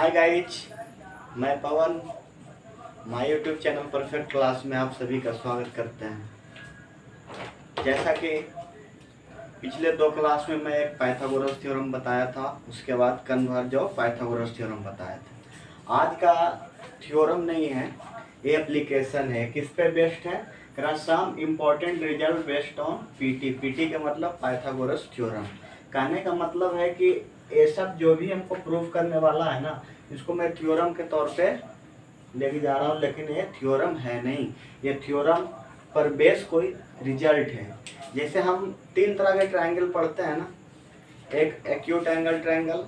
हाय guys, मैं Pawan my YouTube channel perfect class में आप सभी का स्वागत करते हैं। जैसा कि पिछले दो क्लास में मैं एक पाइथागोरस थ्योरम बताया था, उसके बाद कन्वर्ज ऑफ पाइथागोरस थ्योरम बताया था। आज का थ्योरम नहीं है, ये एप्लीकेशन है। किस पे बेस्ड है? Some important result based on PT. PT का मतलब पाइथागोरस थ्योरम। कहने का मतलब है कि ये सब जो भी हमको प्रूफ करने वाला है ना, इसको मैं थ्योरम के तौर पे लेके जा रहा हूँ, लेकिन ये थ्योरम है नहीं। ये थ्योरम पर बेस कोई रिजल्ट है। जैसे हम तीन तरह के ट्रायंगल पढ़ते हैं ना, एक एक्यूट एंगल ट्रायंगल,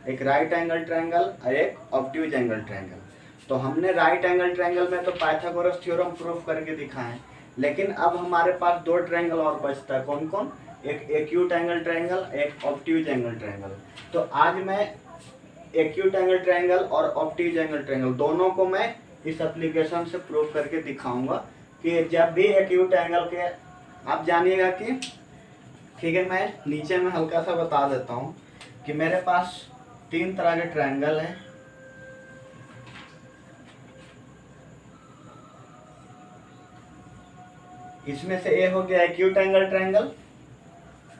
एक राइट एंगल ट्रायंगल और एक ऑब्ट्यूज एंगल ट्रायंगल। तो हमने राइट एंगल ट्रायंगल में तो पाइथागोरस थ्योरम प्रूफ करके दिखाएं, लेकिन अब हमारे पास दो ट्रायंगल और बचता है। कौन कौन? एक एक्यूट एंगल ट्रायंगल, एक ऑब्ट्यूज एंगल ट्रायंगल। तो आज मैं एक्यूट एंगल ट्रायंगल और ऑब्ट्यूज एंगल ट्रायंगल दोनों को मैं इस एप्लीकेशन से प्रूफ करके दिखाऊंगा कि जब भी एक्यूट एंगल के आप जानिएगा कि ठीक है। मैं नीचे में हल्का सा बता देता हूँ कि मेरे पास तीन तरह के ट्रायंगल हैं। इसमें से ए हो गया एक्यूट एंगल ट्रायंगल,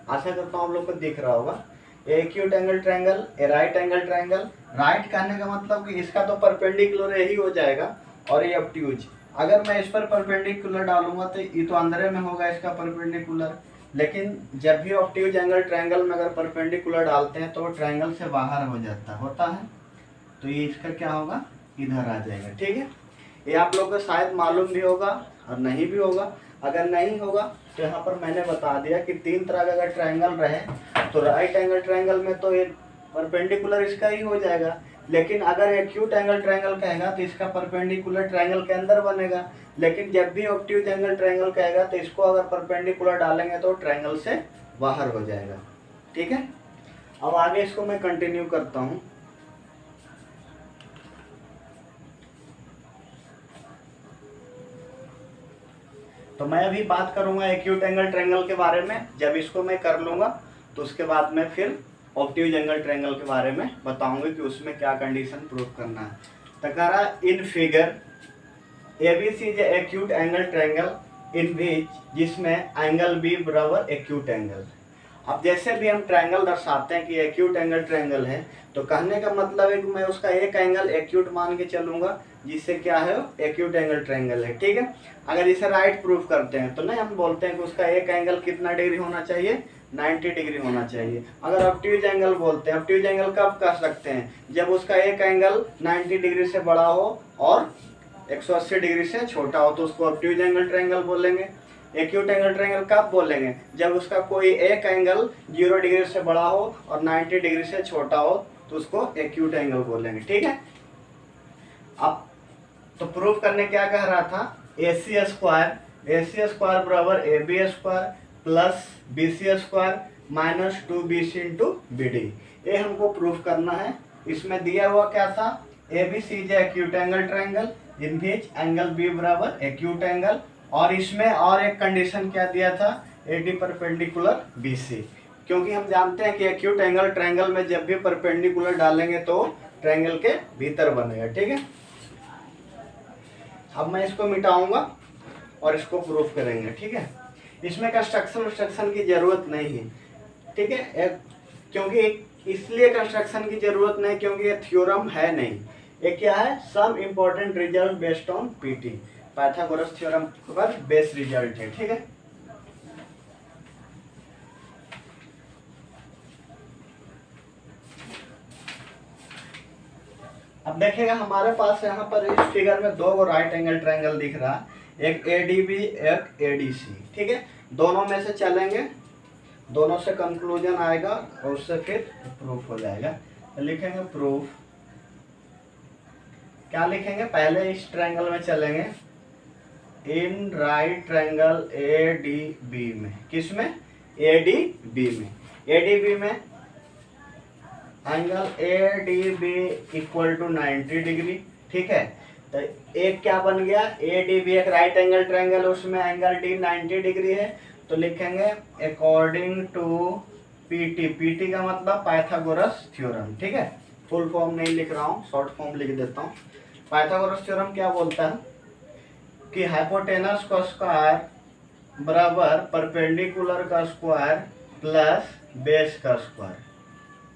आशा करता हूँ आप लोग को दिख रहा होगा। एक्यूट एंगल ट्रायंगल, ए राइट एंगल ट्रायंगल। राइट कहने का मतलब कि इसका तो परपेंडिकुलर यही हो जाएगा, और ये ऑब्ट्यूज। अगर मैं इस पर परपेंडिकुलर डालूंगा तो ये तो अंदर में होगा इसका परपेंडिकुलर, लेकिन जब भी ऑब्ट्यूज एंगल ट्रायंगल में अगर परपेंडिकुलर डालते हैं तो वो ट्रायंगल से बाहर हो जाता होता है, तो ये इसका क्या होगा, इधर आ जाएगा। ठीक है, ये आप लोग को शायद मालूम भी होगा और नहीं भी होगा। अगर नहीं होगा तो यहाँ पर मैंने बता दिया कि तीन तरह का अगर ट्रायंगल रहे तो राइट एंगल ट्रायंगल में तो ये परपेंडिकुलर इसका ही हो जाएगा, लेकिन अगर एक्यूट एंगल ट्रायंगल कहेगा तो इसका परपेंडिकुलर ट्रायंगल के अंदर बनेगा। लेकिन जब भी ऑब्ट्यूज एंगल ट्रायंगल कहेगा तो इसको अगर परपेंडिकुलर डालेंगे तो ट्रायंगल से बाहर हो जाएगा। ठीक है, अब आगे इसको मैं कंटिन्यू करता हूँ। तो मैं अभी बात करूंगा एक्यूट एंगल ट्रायंगल के बारे में। जब इसको मैं कर लूंगा तो उसके बाद मैं फिर ऑब्ट्यूज एंगल ट्रायंगल के बारे में बताऊंगा कि उसमें क्या कंडीशन प्रूव करना है। तो कह रहा in figure ABC is acute angle triangle in which, जिसमें एंगल बी बराबर एक्यूट एंगल। अब जैसे भी हम ट्रायंगल दर्शाते हैं कि एक्यूट एंगल ट्रायंगल है, तो कहने का मतलब है कि मैं उसका एक एंगल एक्यूट मान के चलूंगा, जिससे क्या है, एक्यूट एंगल ट्रायंगल है। ठीक है, अगर इसे राइट प्रूफ करते हैं तो नहीं, हम बोलते हैं कि उसका एक एंगल कितना डिग्री होना चाहिए, 90 डिग्री होना चाहिए। अगर ऑब्ट्यूज एंगल बोलते हैं, ऑब्ट्यूज एंगल कब कह सकते हैं, जब उसका एक एंगल 90 डिग्री से बड़ा हो और 180 डिग्री से छोटा हो, तो उसको ऑब्ट्यूज एंगल ट्रायंगल बोलेंगे। एक्यूट एंगल ट्रायंगल कब बोलेंगे, जब उसका कोई एक एंगल 0 डिग्री से बड़ा हो और 90 डिग्री से छोटा हो, तो उसको एक्यूट एंगल बोलेंगे। ठीक है, अब तो प्रूफ करने क्या कह रहा था, AC स्क्वायर बराबर AB square plus BC square minus 2BC into BD। ये हमको प्रूफ करना है। इसमें दिया हुआ क्या था, ABC is acute angle triangle in which angle B बराबर एक्यूट एंगल, और इसमें और एक कंडीशन क्या दिया था, AD परपेंडिकुलर BC, क्योंकि हम जानते हैं कि एक्यूट एंगल ट्रायंगल में जब भी परपेंडिकुलर डालेंगे तो ट्रायंगल के भीतर बनेगा। ठीक है, अब मैं इसको मिटाऊंगा और इसको प्रूफ करेंगे। ठीक है, इसमें कंस्ट्रक्शन की जरूरत नहीं है। ठीक है, क्योंकि इसलिए कंस्ट्रक्शन की जरूरत नहीं क्योंकि ये थ्योरम है नहीं। ये क्या है, some important result based on PT, Pythagoras theorem पर बेस रिजल्ट है। ठीक है, अब देखेगा हमारे पास यहाँ पर इस फिगर में दो राइट एंगल ट्रायंगल दिख रहा है, एक ADB एक ADC। ठीक है, दोनों में से चलेंगे, दोनों से कंक्लूजन आएगा और उससे फिर प्रूफ हो जाएगा। तो लिखेंगे प्रूफ, क्या लिखेंगे, पहले इस ट्रायंगल में चलेंगे, इन राइट ट्रायंगल ADB में। किसमें, ADB में। ADB में angle ADB equal to 90 degree. ठीक है, तो एक क्या बन गया, ADB एक राइट एंगल ट्रायंगल, उसमें एंगल D 90 डिग्री है, तो लिखेंगे अकॉर्डिंग टू PT। PT का मतलब पाइथागोरस थ्योरम। ठीक है, फुल फॉर्म नहीं लिख रहा हूँ, शॉर्ट फॉर्म लिख देता हूँ। पाइथागोरस थ्योरम क्या बोलता है कि हाइपोटेनस का स्क्वायर बराबर परपेंडिकुलर का स्क्वायर प्लस बेस का स्क्वायर।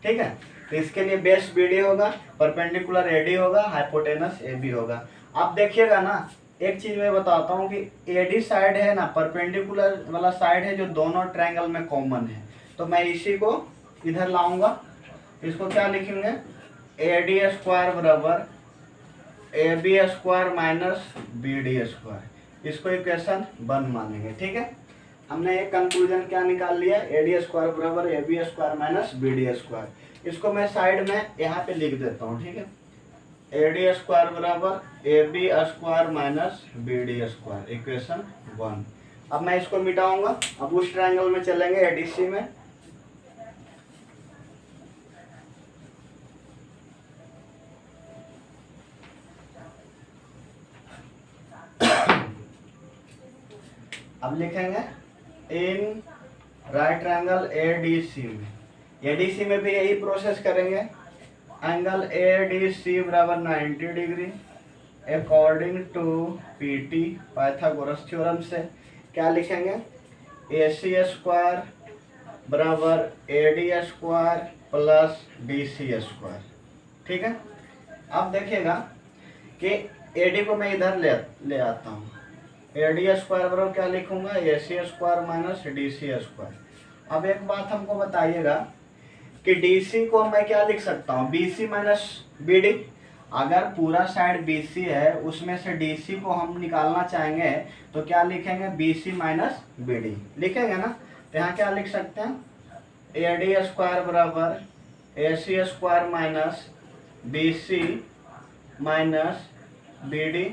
ठीक है, तो इसके लिए बेस बी डी होगा, परपेंडिकुलर ए डी होगा, हाइपोटेनस ए बी होगा। आप देखिएगा ना, एक चीज मैं बताता हूँ कि ए डी साइड है ना, परपेंडिकुलर वाला साइड है जो दोनों ट्रायंगल में कॉमन है, तो मैं इसी को इधर लाऊंगा। इसको क्या लिखेंगे, ए डी स्क्वायर बराबर A B square minus B D square. इसको इक्वेशन 1 मानेंगे। ठीक है, हमने एक कंक्लूजन क्या निकाल लिया, ए डी स्क्वायर बराबर A B square minus B D square. इसको मैं साइड में यहाँ पे लिख देता हूँ। ठीक है, ए डी स्क्वायर बराबर A B square minus B D square, equation 1। अब मैं इसको मिटाऊंगा, अब उस ट्रायंगल में चलेंगे एडीसी में। अब लिखेंगे इन राइट ट्रायंगल एडीसी में, एडीसी में भी यही प्रोसेस करेंगे। एंगल एडीसी बराबर 90 degree according to PT Pythagoras theorem से क्या लिखेंगे, ए सी स्क्वायर बराबर A D square plus D C square. ठीक है, अब देखिएगा कि ए डी को मैं इधर ले आता हूँ। ए डी स्क्वायर बराबर क्या लिखूंगा, A C square minus D C square. अब एक बात हमको बताइएगा कि डीसी को मैं क्या लिख सकता हूँ, बीसी माइनस बीडी। अगर पूरा साइड बीसी है उसमें से डीसी को हम निकालना चाहेंगे तो क्या लिखेंगे, बीसी माइनस बीडी लिखेंगे ना। तो यहाँ क्या लिख सकते हैं, ए डी स्क्वायर बराबर A C square minus B C minus B D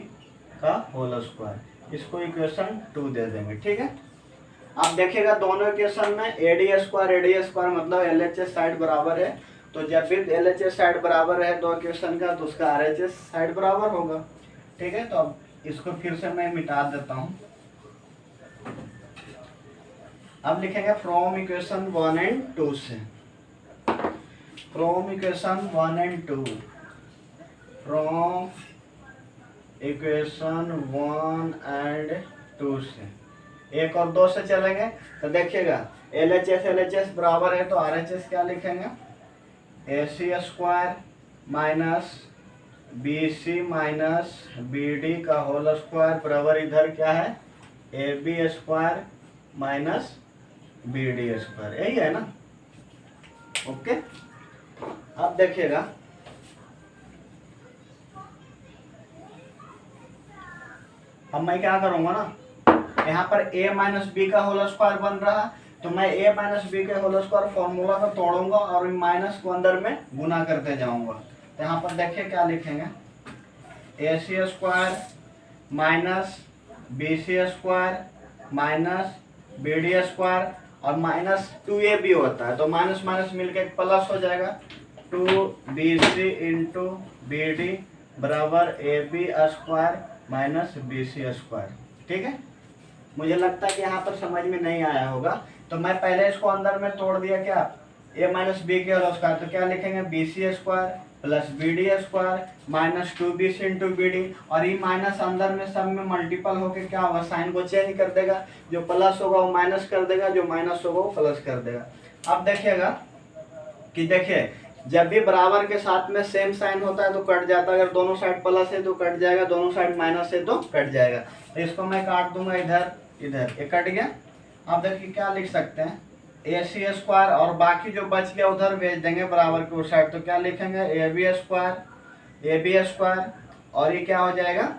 का होल स्क्वायर। इसको इक्वेशन 2 दे देंगे। ठीक है, आप देखिएगा दोनों इक्वेशन में ए डी स्क्वायर मतलब एल एच एस साइड बराबर है, तो जब भी एल एच एस साइड बराबर है दो इक्वेशन का तो उसका आर एच एस साइड बराबर होगा। ठीक है, तो अब इसको फिर से मैं मिटा देता हूँ। अब लिखेंगे फ्रॉम इक्वेशन 1 एंड 2 से, from equation 1 and 2, from equation 1 and 2 से, 1 और 2 से चलेंगे तो देखिएगा एल एच एस बराबर है तो आर एच एस क्या लिखेंगे, A C square minus B C minus B D का होल स्क्वायर बराबर इधर क्या है, A B square minus B D square. यही है ना। ओके, अब देखिएगा अब मैं क्या करूंगा ना, यहाँ पर a माइनस बी का होल स्क्वायर बन रहा, तो मैं a माइनस बी के होल स्क्वायर फॉर्मूला को तोड़ूंगा और माइनस को अंदर में गुना करते जाऊंगा। तो यहाँ पर देखिए क्या लिखेंगे, A C square minus B C square minus B D square और माइनस 2a भी होता है तो माइनस माइनस मिलके प्लस हो जाएगा, 2bc इंटू बी डी बराबर A B square minus B C square. ठीक है, मुझे लगता है कि यहाँ पर समझ में नहीं आया होगा, तो मैं पहले इसको अंदर में तोड़ दिया क्या, a माइनस बी के होल स्क्वायर, तो क्या लिखेंगे, B C square plus B D square minus 2bc into B D, और ये माइनस अंदर में सब में मल्टीपल होके क्या होगा, साइन को चेंज कर देगा, जो प्लस होगा वो माइनस कर देगा, जो माइनस होगा वो प्लस कर देगा। अब देखिएगा कि देखिए जब भी बराबर के साथ में सेम साइन होता है तो कट जाता है, अगर दोनों साइड प्लस है तो कट जाएगा, दोनों साइड माइनस है तो कट जाएगा। तो इसको मैं काट दूंगा इधर इधर, ये कट गया। अब देखिए क्या लिख सकते हैं, ए सी स्क्वायर और बाकी जो बच गया उधर भेज देंगे बराबर के उस साइड, तो क्या लिखेंगे, ए बी स्क्वायर और ये क्या हो जाएगा,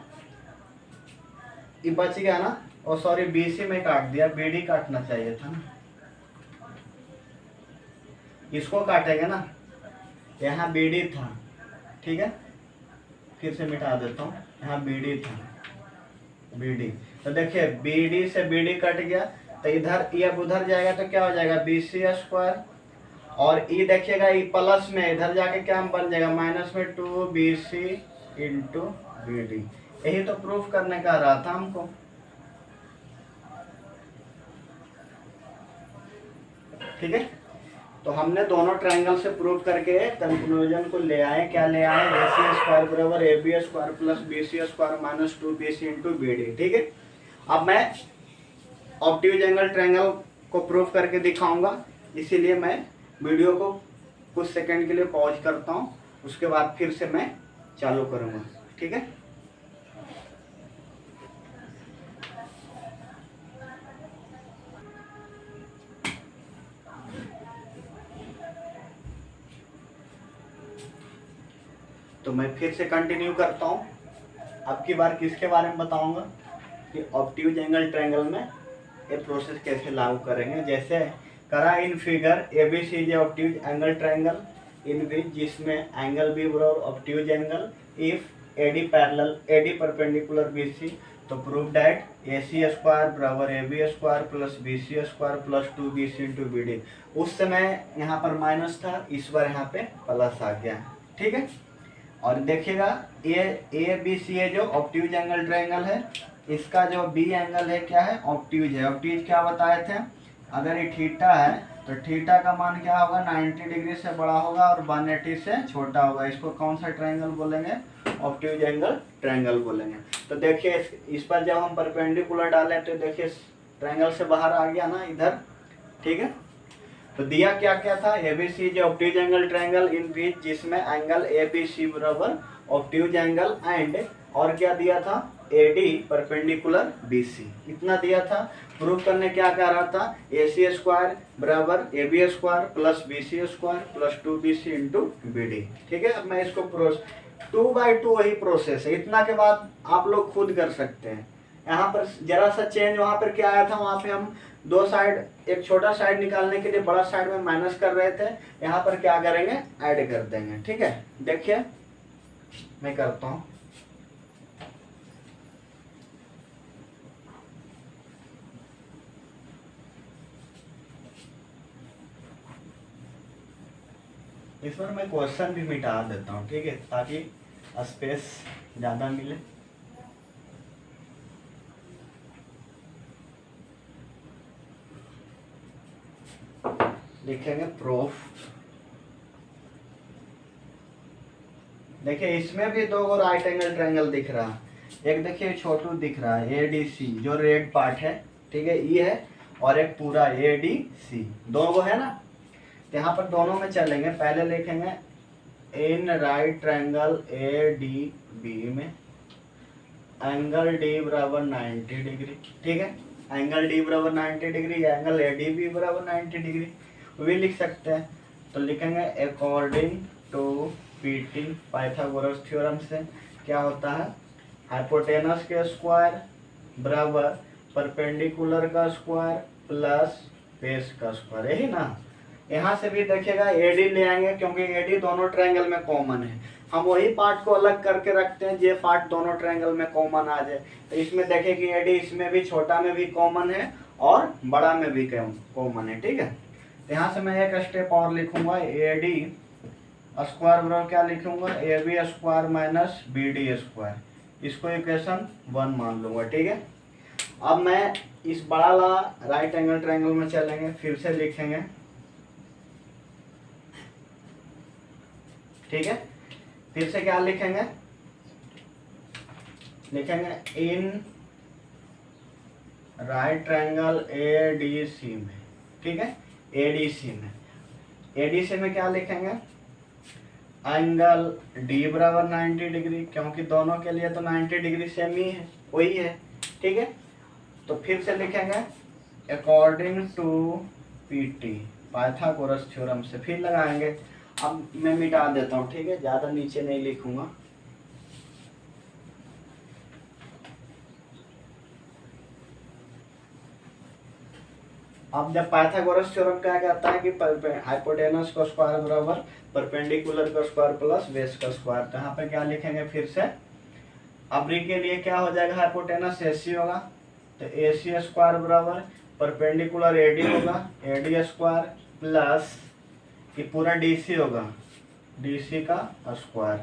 ये बच गया ना, और सॉरी बी सी में काट दिया, बी डी काटना चाहिए था ना, इसको काटेंगे ना, यहाँ बी डी था। ठीक है, फिर से मिटा देता हूँ, यहाँ बी डी था, बी डी, तो देखिए बी डी से बी डी कट गया तो इधर ये अब उधर जाएगा तो क्या हो जाएगा, बी सी स्क्वायर, और ई देखिएगा ई प्लस में इधर जाके क्या बन जाएगा, माइनस में 2bc इंटू बी डी। यही तो प्रूफ करने का रहा था हमको। ठीक है, तो हमने दोनों ट्रायंगल से प्रूव करके कंक्लूजन को ले आए, क्या ले आए, AC स्क्वायर बराबर AB square plus BC square minus 2BC into BD। ठीक है, अब मैं ऑब्ट्यूज एंगल ट्रायंगल को प्रूव करके दिखाऊंगा, इसीलिए मैं वीडियो को कुछ सेकंड के लिए पॉज करता हूँ, उसके बाद फिर से मैं चालू करूँगा। ठीक है, तो मैं फिर से कंटिन्यू करता हूँ। अब की बार किसके बारे में बताऊंगा कि ऑब्ट्यूज एंगल ट्रायंगल में ये प्रोसेस कैसे लागू करेंगे। जैसे करा in figure ABCD obtuse angle triangle in which जिसमें एंगल बी बराबर obtuse angle if AD parallel AD perpendicular BC, तो प्रूव दैट AC स्क्वायर बराबर AB square plus BC square plus 2BC into BD। उस समय यहाँ पर minus था, इस बार यहाँ पे प्लस आ गया। ठीक है, और देखिएगा ये ABC जो ऑब्ट्यूज एंगल ट्रायंगल है, इसका जो B एंगल है क्या है, ऑब्ट्यूज है। ऑब्ट्यूज क्या बताए थे, अगर ये थीटा है तो थीटा का मान क्या होगा, 90 डिग्री से बड़ा होगा और 180 से छोटा होगा। इसको कौन सा ट्रायंगल बोलेंगे, ऑब्ट्यूज एंगल ट्रायंगल बोलेंगे। तो देखिए इस पर जब हम परपेंडिकुलर डालें तो देखिए ट्रायंगल से बाहर आ गया ना इधर। ठीक है, तो दिया क्या क्या था, ABC जो ऑब्ट्यूज एंगल ट्रायंगल इन बीच जिसमें एंगल ABC बराबर ऑब्ट्यूज एंगल एंड और क्या दिया था, AD परपेंडिकुलर BC, इतना दिया था। प्रूव करने क्या कह रहा था, AC स्क्वायर बराबर AB square plus BC square plus 2BC into BD। ठीक है, अब मैं इसको 2/2 वही प्रोसेस है, इतना के बाद आप लोग खुद कर सकते हैं। यहाँ पर जरा सा चेंज, वहाँ पर क्या आया था, वहाँ पे हम दो साइड, एक छोटा साइड निकालने के लिए बड़ा साइड में माइनस कर रहे थे, यहाँ पर क्या करेंगे, ऐड कर देंगे। ठीक है, देखिए मैं करता हूँ। इस बार मैं क्वेश्चन भी मिटा देता हूँ, ठीक है, ताकि स्पेस ज़्यादा मिले। लिखेंगे प्रूफ। देखिए इसमें भी दो राइट एंगल ट्रायंगल दिख रहा है। एक देखिए छोटू दिख रहा है ADC जो रेड पार्ट है, ठीक है, ये है, और एक पूरा ADC, दो है ना। तो यहाँ पर दोनों में चलेंगे। पहले लिखेंगे इन राइट ट्रायंगल ADB में एंगल D बराबर 90 डिग्री। ठीक है, एंगल D बराबर 90 डिग्री, एंगल ADB बराबर 90 डिग्री भी लिख सकते हैं। तो लिखेंगे according to PT Pythagoras theorem से क्या होता है, हाइपोटेनस के स्क्वायर बराबर परपेंडिकुलर का स्क्वायर प्लस बेस का स्क्वायर, यही ना। यहाँ से भी देखिएगा AD ले आएंगे क्योंकि AD दोनों ट्रायंगल में कॉमन है। हम वही पार्ट को अलग करके रखते हैं, ये पार्ट दोनों ट्रायंगल में कॉमन आ जाए। तो इसमें देखिए कि AD इसमें भी छोटा में भी कॉमन है और बड़ा में भी कॉमन है। ठीक है, यहाँ से मैं एक स्टेप और लिखूंगा, AD स्क्वायर बराबर क्या लिखूंगा, AB square minus BD square, इसको इक्वेशन 1 मान लूंगा। ठीक है, अब मैं इस बड़ा वाला राइट एंगल ट्रायंगल में चलेंगे, फिर से लिखेंगे। ठीक है, फिर से क्या लिखेंगे, लिखेंगे इन राइट ट्रायंगल ADC में। ठीक है, ADC में क्या लिखेंगे, एंगल D बराबर 90 डिग्री, क्योंकि दोनों के लिए तो 90 डिग्री सेम ही है, वही है। ठीक है, तो फिर से लिखेंगे according to PT Pythagoras theorem से, फिर लगाएंगे। अब मैं मिटा देता हूँ, ठीक है, ज़्यादा नीचे नहीं लिखूंगा। अब जब पाइथागोरस थ्योरम क्या कहता है कि हाइपोटेनस का स्क्वायर बराबर परपेंडिकुलर का स्क्वायर प्लस बेस का स्क्वायर, तो यहाँ पे क्या लिखेंगे फिर से। अब के लिए क्या हो जाएगा, हाइपोटेनस AC होगा, तो AC स्क्वायर बराबर परपेंडिकुलर AD होगा, AD स्क्वायर प्लस ये पूरा DC होगा, DC का स्क्वायर।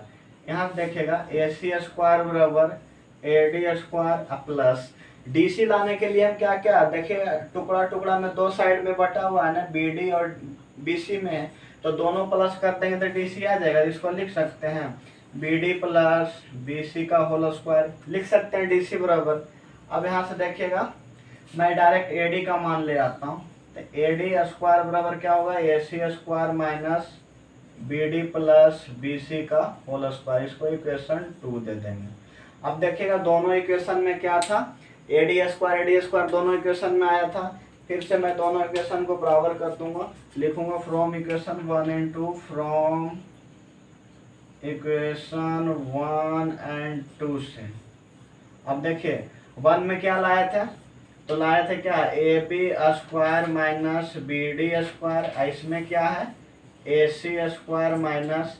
यहाँ देखिएगा AC स्क्वायर बराबर AD स्क्वायर प्लस DC लाने के लिए हम क्या क्या देखिए, टुकड़ा टुकड़ा में दो साइड में बटा हुआ है ना, BD और BC में है, तो दोनों प्लस कर देंगे तो DC आ जाएगा। इसको लिख सकते हैं BD प्लस BC का होल स्क्वायर, लिख सकते हैं DC बराबर। अब यहाँ से देखिएगा मैं डायरेक्ट AD का मान ले आता हूँ, तो AD स्क्वायर बराबर क्या होगा, AC square minus BD plus BC का होल स्क्वायर। इसको इक्वेशन 2 दे देंगे। अब देखिएगा दोनों इक्वेशन में क्या था, AD स्क्वायर दोनों इक्वेशन में आया था। फिर से मैं दोनों इक्वेशन को बराबर कर दूंगा, लिखूंगा from equation 1 and 2, from equation 1 and 2 से। अब देखिए 1 में क्या लाए थे, तो लाए थे क्या, AB square minus BD square, इसमें क्या है AC square minus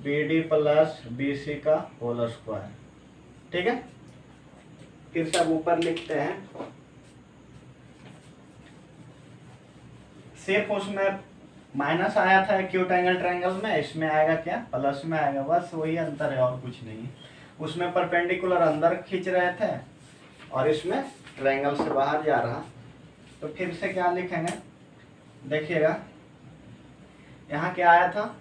BD plus BC का होल स्क्वायर। ठीक है, फिर से अब ऊपर लिखते हैं, सिर्फ उसमें माइनस आया था एक्यूट एंगल ट्रायंगल में, इसमें आएगा क्या, प्लस में आएगा, बस वही अंतर है और कुछ नहीं है। उसमें परपेंडिकुलर अंदर खींच रहे थे और इसमें ट्रायंगल से बाहर जा रहा। तो फिर से क्या लिखेंगे, देखिएगा यहाँ क्या आया था,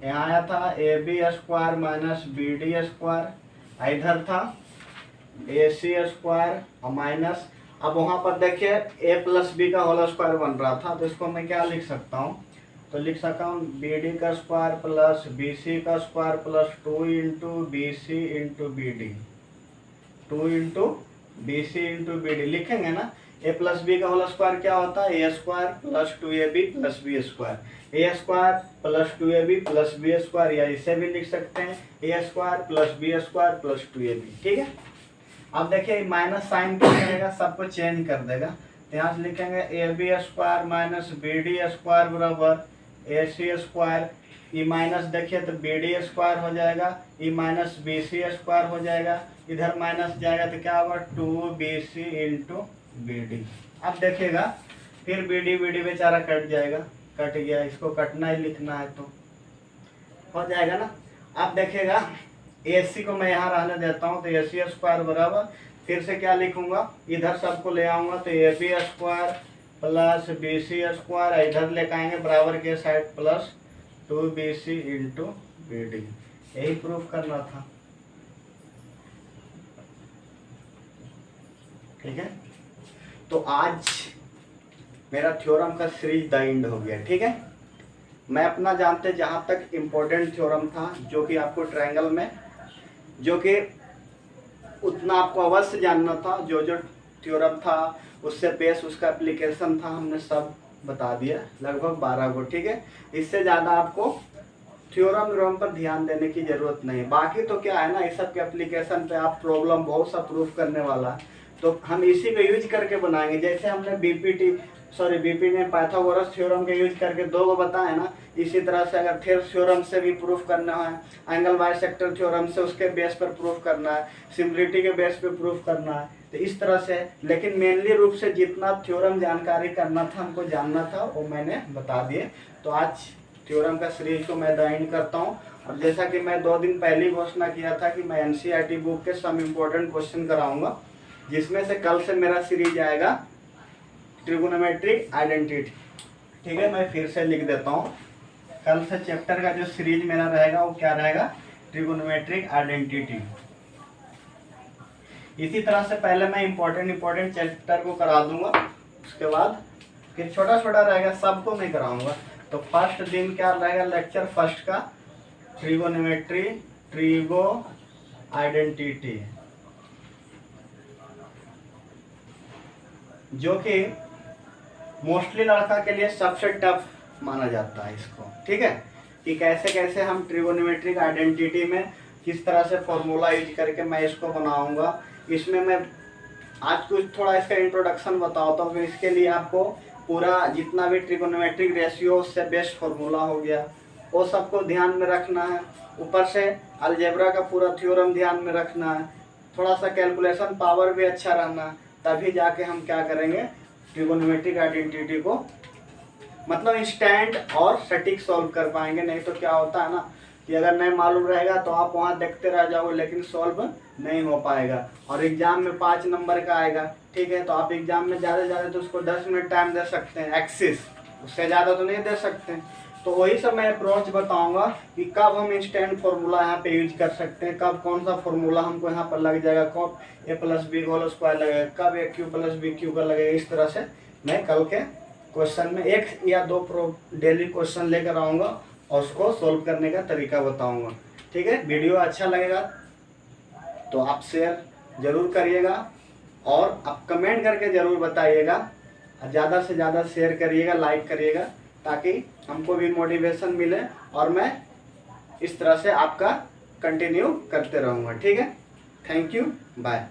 यहाँ आया था AB square minus BD square, इधर था AC स्क्वायर और माइनस, अब वहां पर देखिए A प्लस B का होल स्क्वायर बन रहा था, तो इसको मैं क्या लिख सकता हूँ, तो लिख सकता हूँ BD का स्क्वायर प्लस BC का square plus 2 into BC into BD, 2 into BC into BD लिखेंगे ना। A प्लस B का होल स्क्वायर क्या होता है, A square plus 2AB plus B square, A square plus 2AB plus B square, या इसे भी लिख सकते हैं A square plus B square plus 2AB। ठीक है, अब देखिए माइनस साइन क्या करेगा, सबको चेंज कर देगा, तो यहाँ से लिखेंगे AB square minus BD square बराबर AC स्क्वायर, ई माइनस देखिए तो BD स्क्वायर हो जाएगा, ई माइनस BC स्क्वायर हो जाएगा, इधर माइनस जाएगा तो क्या होगा 2BC इंटू BD। अब देखिएगा फिर BD बेचारा कट जाएगा, कट गया, इसको कटना ही लिखना है तो हो जाएगा ना। अब देखिएगा AC को मैं यहाँ रहने देता हूँ, तो AC स्क्वायर बराबर फिर से क्या लिखूंगा, इधर सबको ले आऊंगा तो AB square plus BC square, इधर लेकर आएंगे बराबर के side plus 2BC into BD। यही प्रूफ करना था। ठीक है, तो आज मेरा थ्योरम का सीरीज द एंड हो गया। ठीक है, मैं अपना जानते जहाँ तक इम्पोर्टेंट थ्योरम था जो कि आपको ट्रायंगल में, जो कि उतना आपको अवश्य जानना था, जो जो थ्योरम था उससे बेस उसका एप्लीकेशन था, हमने सब बता दिया लगभग 12 को। ठीक है, इससे ज़्यादा आपको थ्योरम पर ध्यान देने की ज़रूरत नहीं। बाकी तो क्या है ना, इस सब के एप्लीकेशन पे आप प्रॉब्लम बहुत सा प्रूफ करने वाला है, तो हम इसी को यूज करके बनाएंगे। जैसे हमने बीपी ने पाइथागोरस थ्योरम के यूज करके 2 को बताया ना, इसी तरह से अगर थेल्स थ्योरम से भी प्रूफ करना है, एंगल बाइसेक्टर थ्योरम से उसके बेस पर प्रूफ करना है, सिमिलरिटी के बेस पे प्रूफ करना है, तो इस तरह से। लेकिन मेनली रूप से जितना थ्योरम जानकारी करना था, हमको जानना था, वो मैंने बता दिए। तो आज थ्योरम का सीरीज को मैं द एंड करता हूँ। और जैसा कि मैं 2 दिन पहले घोषणा किया था कि मैं NCERT बुक के सम इम्पोर्टेंट क्वेश्चन कराऊंगा, जिसमें से कल से मेरा सीरीज आएगा ट्रिगोनोमेट्रिक आइडेंटिटी। ठीक है, मैं फिर से लिख देता हूँ, कल से चैप्टर का जो सीरीज मेरा रहेगा वो क्या रहेगा, ट्रिगोनोमेट्रिक आइडेंटिटी। इसी तरह से पहले मैं इम्पोर्टेंट चैप्टर को करा दूंगा, उसके बाद फिर छोटा छोटा रहेगा, सबको मैं कराऊंगा। तो फर्स्ट दिन क्या रहेगा, लेक्चर फर्स्ट का ट्रिगोनोमेट्री, ट्रिगो आइडेंटिटी, जो कि मोस्टली लड़का के लिए सबसे टफ माना जाता है इसको। ठीक है, कि कैसे कैसे हम ट्रिगोनोमेट्रिक आइडेंटिटी में किस तरह से फॉर्मूला यूज करके मैं इसको बनाऊंगा। इसमें मैं आज कुछ थोड़ा इसका इंट्रोडक्शन बताता हूँ, फिर इसके लिए आपको पूरा जितना भी ट्रिगोनोमेट्रिक रेशियो उससे बेस्ट फार्मूला हो गया वो सबको ध्यान में रखना है। ऊपर से अलजेब्रा का पूरा थ्योरम ध्यान में रखना है, थोड़ा सा कैलकुलेशन पावर भी अच्छा रहना है, तभी जाके हम क्या करेंगे, ट्रिगोनोमेट्रिक आइडेंटिटी को मतलब इंस्टेंट और सटीक सॉल्व कर पाएंगे। नहीं तो क्या होता है ना, कि अगर नहीं मालूम रहेगा तो आप वहाँ देखते रह जाओगे लेकिन सॉल्व नहीं हो पाएगा। और एग्जाम में 5 नंबर का आएगा, ठीक है, तो आप एग्जाम में ज़्यादा से ज़्यादा तो उसको 10 मिनट टाइम दे सकते हैं एक्सिस, उससे ज़्यादा तो नहीं दे सकते। तो वही सब मैं अप्रोच बताऊंगा कि कब हम इंस्टेंट फार्मूला यहाँ पे यूज कर सकते हैं, कब कौन सा फार्मूला हमको यहाँ पर लग जाएगा, कब a+b² लगेगा, कब a³ + b³ का लगेगा। इस तरह से मैं कल के क्वेश्चन में 1 या 2 डेली क्वेश्चन लेकर आऊँगा और उसको सोल्व करने का तरीका बताऊँगा। ठीक है, वीडियो अच्छा लगेगा तो आप शेयर ज़रूर करिएगा और आप कमेंट करके ज़रूर बताइएगा, ज़्यादा से ज़्यादा शेयर करिएगा, लाइक करिएगा, ताकि हमको भी मोटिवेशन मिले और मैं इस तरह से आपका कंटिन्यू करते रहूँगा। ठीक है, थैंक यू, बाय।